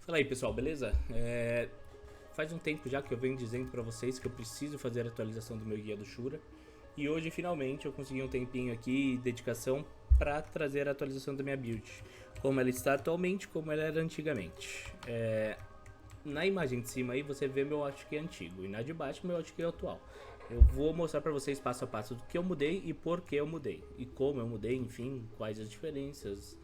Fala aí pessoal, beleza? Faz um tempo já que eu venho dizendo pra vocês que eu preciso fazer a atualização do meu guia do Shura. E hoje finalmente eu consegui um tempinho aqui e dedicação pra trazer a atualização da minha build. Como ela está atualmente, como ela era antigamente. Na imagem de cima aí você vê meu outfit antigo e na de baixo meu outfit atual. Eu vou mostrar pra vocês passo a passo do que eu mudei e por que eu mudei. E como eu mudei, enfim, quais as diferenças,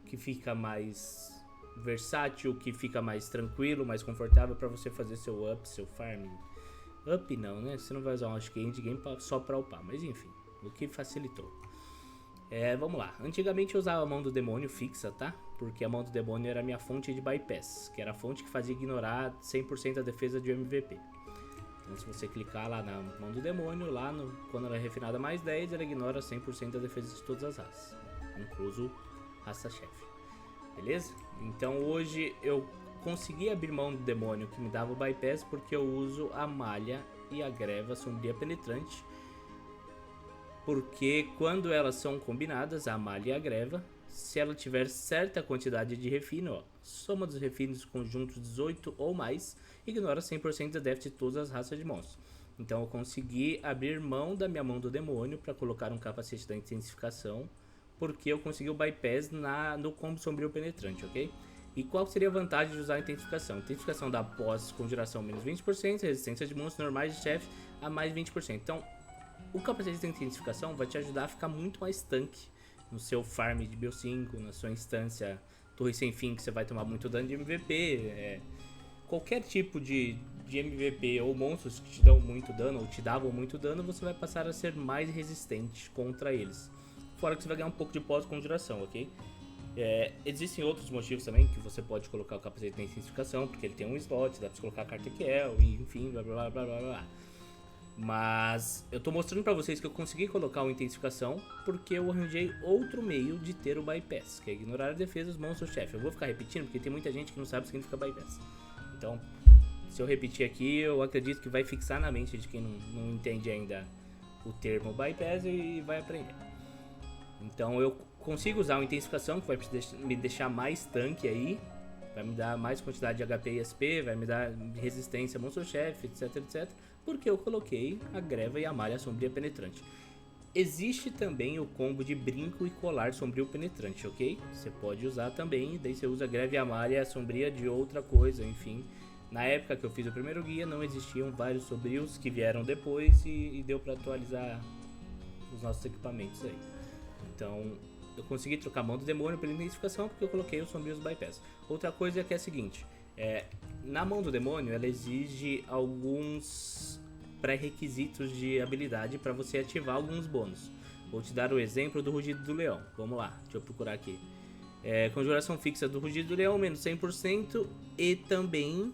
o que fica mais versátil, que fica mais tranquilo, mais confortável para você fazer seu up, seu farm. Up não, né? Você não vai usar um endgame só para upar, mas enfim, o que facilitou. Vamos lá. Antigamente eu usava a mão do demônio fixa, tá? Porque a mão do demônio era a minha fonte de bypass, que era a fonte que fazia ignorar 100% a defesa de MVP. Então se você clicar lá na mão do demônio, quando ela é refinada mais 10, ela ignora 100% da defesa de todas as raças, incluso raça-chefe. Beleza? Então hoje eu consegui abrir mão do demônio que me dava o bypass porque eu uso a malha e a greva sombria penetrante. Porque quando elas são combinadas, a malha e a greva, se ela tiver certa quantidade de refino, ó, soma dos refinos conjuntos 18 ou mais, ignora 100% da def de todas as raças de monstros. Então eu consegui abrir mão da minha mão do demônio para colocar um capacete da intensificação, porque eu consegui o bypass no combo sombrio penetrante, ok? E qual seria a vantagem de usar a intensificação? A intensificação dá pós-conjuração menos 20%, resistência de monstros normais de chefe a mais 20%. Então, o capacete de intensificação vai te ajudar a ficar muito mais tanque no seu farm de Bio 5, na sua instância torre sem fim, que você vai tomar muito dano de MVP. Qualquer tipo de MVP ou monstros que te dão muito dano ou te davam muito dano, você vai passar a ser mais resistente contra eles. Fora que você vai ganhar um pouco de pós-conjuração, ok? Existem outros motivos também que você pode colocar o capacete de intensificação, porque ele tem um slot, dá pra você colocar a carta Kiel, e enfim, blá blá blá blá blá. Mas eu tô mostrando pra vocês que eu consegui colocar uma intensificação porque eu arranjei outro meio de ter o bypass, que é ignorar a defesa dos monstros-chefe. Eu vou ficar repetindo porque tem muita gente que não sabe o que significa bypass. Então, se eu repetir aqui, eu acredito que vai fixar na mente de quem não entende ainda o termo bypass e vai aprender. Então eu consigo usar uma intensificação que vai me deixar mais tanque aí, vai me dar mais quantidade de HP e SP, vai me dar resistência a monstro-chefe, etc, etc, porque eu coloquei a greva e a malha sombria penetrante. Existe também o combo de brinco e colar sombrio penetrante, ok? Você pode usar também, daí você usa a greva e a malha sombria de outra coisa, enfim. Na época que eu fiz o primeiro guia não existiam vários sombrios que vieram depois e deu para atualizar os nossos equipamentos aí. Então eu consegui trocar a mão do demônio pela intensificação porque eu coloquei os sombrios bypass. Outra coisa é que é a seguinte, na mão do demônio ela exige alguns pré-requisitos de habilidade para você ativar alguns bônus. Vou te dar o exemplo do rugido do leão. Vamos lá, deixa eu procurar aqui. Conjuração fixa do rugido do leão, menos 100%. E também,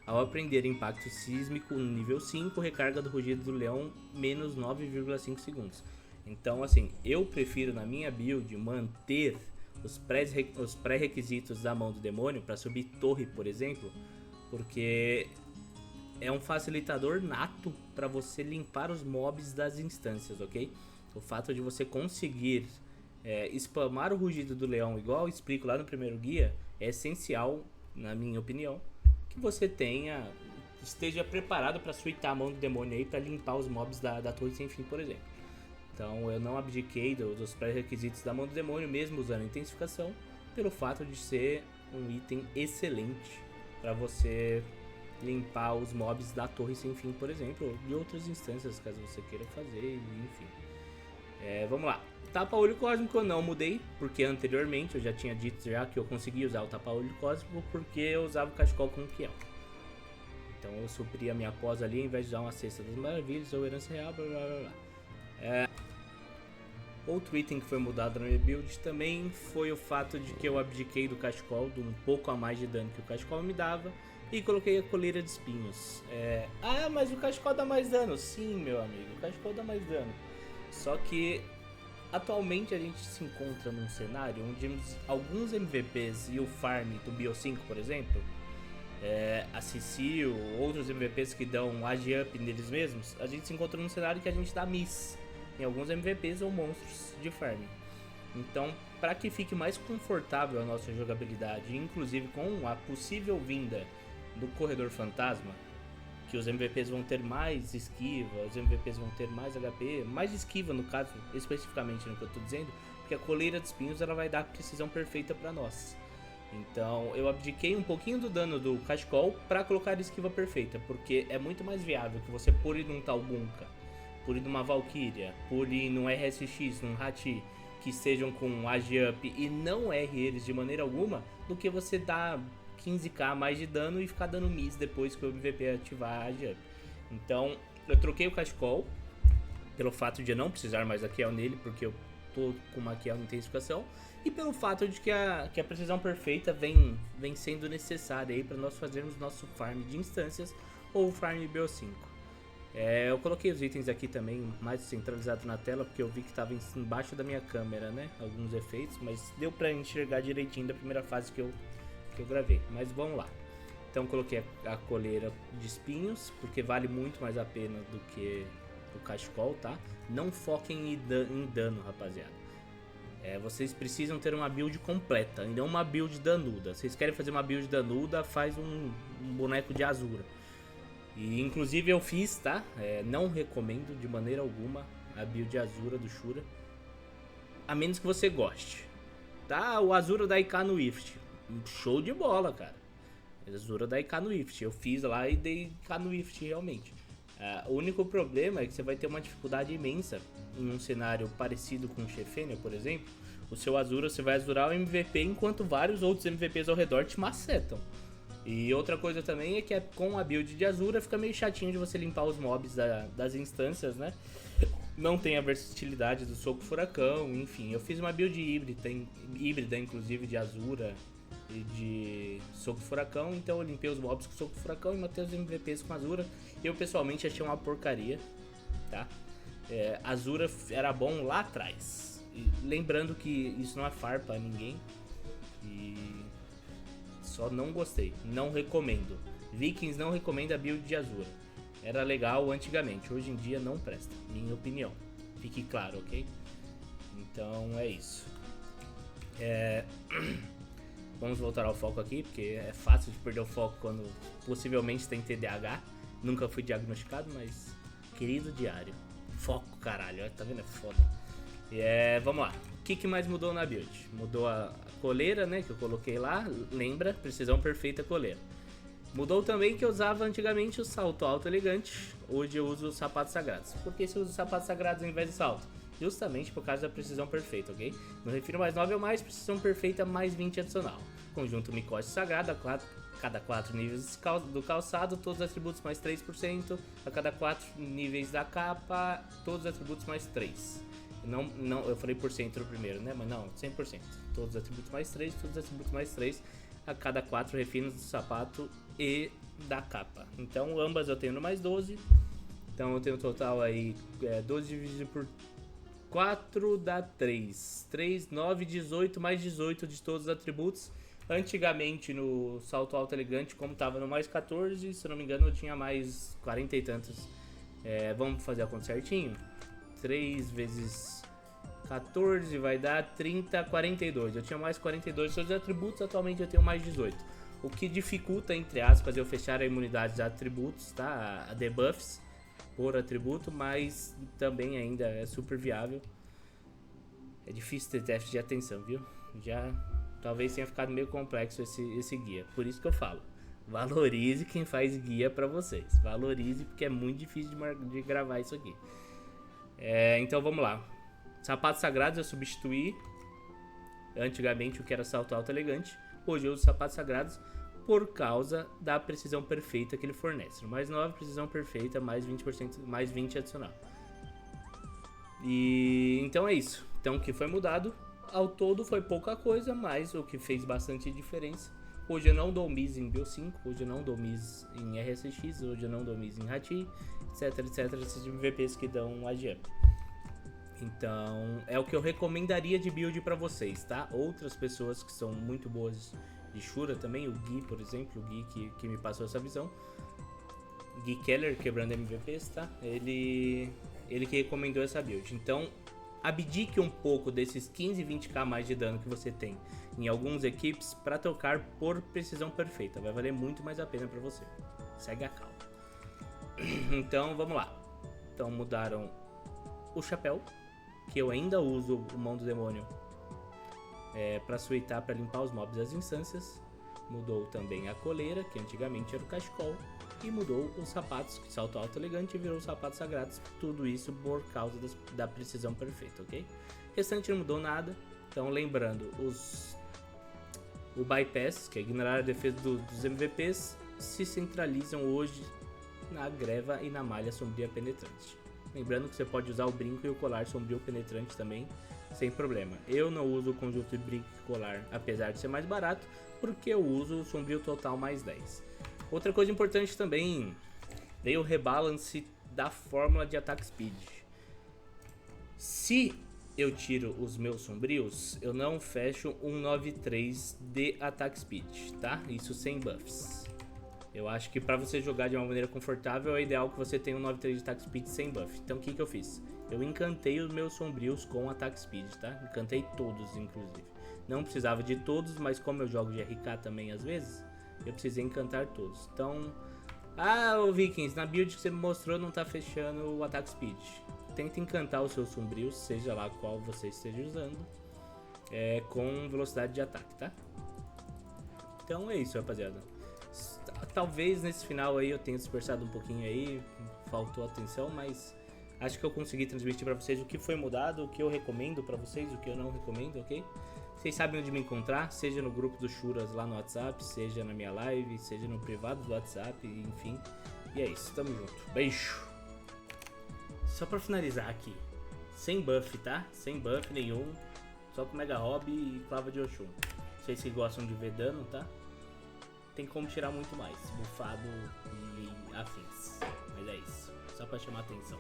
ao aprender impacto sísmico no nível 5, recarga do rugido do leão, menos 9,5 segundos. Então assim, eu prefiro na minha build manter os pré-requisitos da mão do demônio para subir torre, por exemplo, porque é um facilitador nato para você limpar os mobs das instâncias, ok? O fato de você conseguir spamar o rugido do leão, igual eu explico lá no primeiro guia, é essencial, na minha opinião, que você esteja preparado para suitar a mão do demônio aí para limpar os mobs da torre sem fim, por exemplo. Então eu não abdiquei dos pré-requisitos da mão do demônio, mesmo usando a intensificação, pelo fato de ser um item excelente para você limpar os mobs da torre sem fim, por exemplo, ou de outras instâncias, caso você queira fazer, enfim. Vamos lá. Tapa-olho cósmico eu não mudei, porque anteriormente eu já tinha dito que eu conseguia usar o tapa-olho cósmico porque eu usava o cachecol com o Kiel. Então eu supri a minha pós ali, ao invés de usar uma cesta das maravilhas ou herança real, blá blá blá. Outro item que foi mudado na minha build também foi o fato de que eu abdiquei do cachecol, de um pouco a mais de dano que o cachecol me dava, e coloquei a coleira de espinhos. Mas o cachecol dá mais dano. Sim, meu amigo, o cachecol dá mais dano. Só que atualmente a gente se encontra num cenário onde alguns MVPs e o farm do Bio 5, por exemplo, a CC ou outros MVPs que dão age up neles mesmos, a gente se encontra num cenário que a gente dá miss em alguns MVPs ou monstros de farm. Então, para que fique mais confortável a nossa jogabilidade, inclusive com a possível vinda do Corredor Fantasma, que os MVPs vão ter mais esquiva, os MVPs vão ter mais HP, mais esquiva no caso, especificamente no que eu tô dizendo, porque a coleira de espinhos ela vai dar precisão perfeita para nós. Então eu abdiquei um pouquinho do dano do Cachecol para colocar a esquiva perfeita, porque é muito mais viável que você pule num Talbunka, pule numa Valkyria, pule num RSX, num Hachi, que sejam com Agi-Up e não erre eles de maneira alguma, do que você dar 15k mais de dano e ficar dando miss depois que o MVP ativar a Agi-Up. Então eu troquei o Cachecol pelo fato de eu não precisar mais da Kiel nele, porque eu tô com uma Kiel em intensificação, e pelo fato de que a precisão perfeita vem sendo necessária aí para nós fazermos nosso farm de instâncias ou farm BO5. Eu coloquei os itens aqui também mais centralizado na tela, porque eu vi que estava embaixo da minha câmera, né? Alguns efeitos, mas deu para enxergar direitinho da primeira fase que eu gravei. Mas vamos lá. Então coloquei a coleira de espinhos, porque vale muito mais a pena do que o Cachecol, tá? Não foquem em dano, rapaziada. Vocês precisam ter uma build completa e não uma build danuda. Vocês querem fazer uma build danuda, faz um boneco de Azura. E inclusive eu fiz, tá? Não recomendo de maneira alguma a build Azura do Shura, a menos que você goste. Tá? O Azura da IK no Ift, show de bola, cara. Azura da IK no Ift, eu fiz lá e dei IK no Ift realmente. O único problema é que você vai ter uma dificuldade imensa em um cenário parecido com o Chefenia, por exemplo. O seu Azura, você vai azurar o MVP enquanto vários outros MVPs ao redor te macetam. E outra coisa também é que com a build de Azura fica meio chatinho de você limpar os mobs das instâncias, né? Não tem a versatilidade do Soco Furacão, enfim. Eu fiz uma build híbrida inclusive de Azura e de Soco Furacão, então eu limpei os mobs com Soco Furacão e matei os MVPs com Azura. Eu pessoalmente achei uma porcaria, tá? Azura era bom lá atrás. E lembrando que isso não é farpa a ninguém. E só não gostei, não recomendo. Vikings não recomenda a build de Azura. Era legal antigamente, hoje em dia não presta, minha opinião. Fique claro, ok? Então é isso. Vamos voltar ao foco aqui, porque é fácil de perder o foco quando possivelmente tem TDAH. Nunca fui diagnosticado, mas querido diário. Foco, caralho, tá vendo? É foda. Vamos lá. O que mais mudou na build? Mudou a coleira, né, que eu coloquei lá. Lembra? Precisão perfeita coleira. Mudou também que eu usava antigamente o salto alto elegante. Hoje eu uso os sapatos sagrados. Por que se eu uso os sapatos sagrados ao invés de salto? Justamente por causa da precisão perfeita, ok? No refino mais 9 ou mais, precisão perfeita mais 20 adicional. Conjunto micote sagrado, cada 4 níveis do calçado, todos os atributos mais 3%. A cada 4 níveis da capa, todos os atributos mais 3%. Não, eu falei por cento no primeiro, né? Mas não, 100%. Todos os atributos mais 3, todos os atributos mais 3. A cada 4 refinos do sapato e da capa. Então ambas eu tenho no mais 12. Então eu tenho um total aí 12 dividido por 4 dá 3. 3, 9, 18 mais 18 de todos os atributos. Antigamente no salto alto elegante, como tava no mais 14, se eu não me engano eu tinha mais 40 e tantos. Vamos fazer a conta certinho? 3 vezes 14 vai dar 30, 42. Eu tinha mais 42 seus atributos, atualmente eu tenho mais 18. O que dificulta, entre aspas, eu fechar a imunidade de atributos, tá? A debuffs por atributo, mas também ainda é super viável. É difícil ter teste de atenção, viu? Já talvez tenha ficado meio complexo esse guia. Por isso que eu falo, valorize quem faz guia pra vocês. Valorize, porque é muito difícil de gravar isso aqui. Então vamos lá. Sapatos sagrados eu substituí antigamente o que era salto alto elegante. Hoje eu uso sapatos sagrados por causa da precisão perfeita que ele fornece. Mais 9, precisão perfeita, mais 20%, mais 20 adicional. E então é isso. Então o que foi mudado ao todo foi pouca coisa, mas o que fez bastante diferença. Hoje eu não dou miss em BO5, hoje eu não dou miss em RSX, hoje eu não dou miss em Hachi, etc, esses MVPs que dão AGM. Então é o que eu recomendaria de build pra vocês, tá? Outras pessoas que são muito boas de Shura também, o Gui, por exemplo, o Gui que me passou essa visão, Gui Keller, quebrando MVPs, tá? Ele que recomendou essa build. Então abdique um pouco desses 15, 20k a mais de dano que você tem em algumas equipes para trocar por precisão perfeita. Vai valer muito mais a pena para você. Segue a calma. Então vamos lá. Então mudaram o chapéu, que eu ainda uso o mão do demônio para suitar, para limpar os mobs das instâncias. Mudou também a coleira, que antigamente era o cachecol. E mudou os sapatos, que salto alto elegante, e virou os sapatos sagrados. Tudo isso por causa da precisão perfeita, ok? O restante não mudou nada. Então lembrando, o bypass, que é ignorar a defesa dos MVPs, se centralizam hoje na greva e na malha sombria penetrante. Lembrando que você pode usar o brinco e o colar sombrio penetrante também, sem problema. Eu não uso o conjunto de brinco e colar, apesar de ser mais barato, porque eu uso o sombrio total mais 10. Outra coisa importante também, veio o rebalance da fórmula de attack speed. Se eu tiro os meus sombrios, eu não fecho um 9.3 de attack speed, tá? Isso sem buffs. Eu acho que para você jogar de uma maneira confortável é ideal que você tenha um 9.3 de attack speed sem buff. Então o que eu fiz? Eu encantei os meus sombrios com attack speed, tá? Encantei todos, inclusive. Não precisava de todos, mas como eu jogo de RK também às vezes, eu precisei encantar todos. Então, ô Vikings, na build que você me mostrou não tá fechando o attack speed. Tenta encantar os seus sombrios, seja lá qual você esteja usando, com velocidade de ataque, tá? Então é isso, rapaziada. Talvez nesse final aí eu tenha dispersado um pouquinho aí, faltou atenção, mas acho que eu consegui transmitir pra vocês o que foi mudado, o que eu recomendo pra vocês, o que eu não recomendo, ok? Vocês sabem onde me encontrar, seja no grupo do Churas lá no WhatsApp, seja na minha live, seja no privado do WhatsApp, enfim. E é isso, tamo junto. Beijo! Só pra finalizar aqui, sem buff, tá? Sem buff nenhum, só com Mega Hobby e Clava de Oxum. Vocês que gostam de ver dano, tá? Tem como tirar muito mais, bufado e afins. Mas é isso, só pra chamar atenção.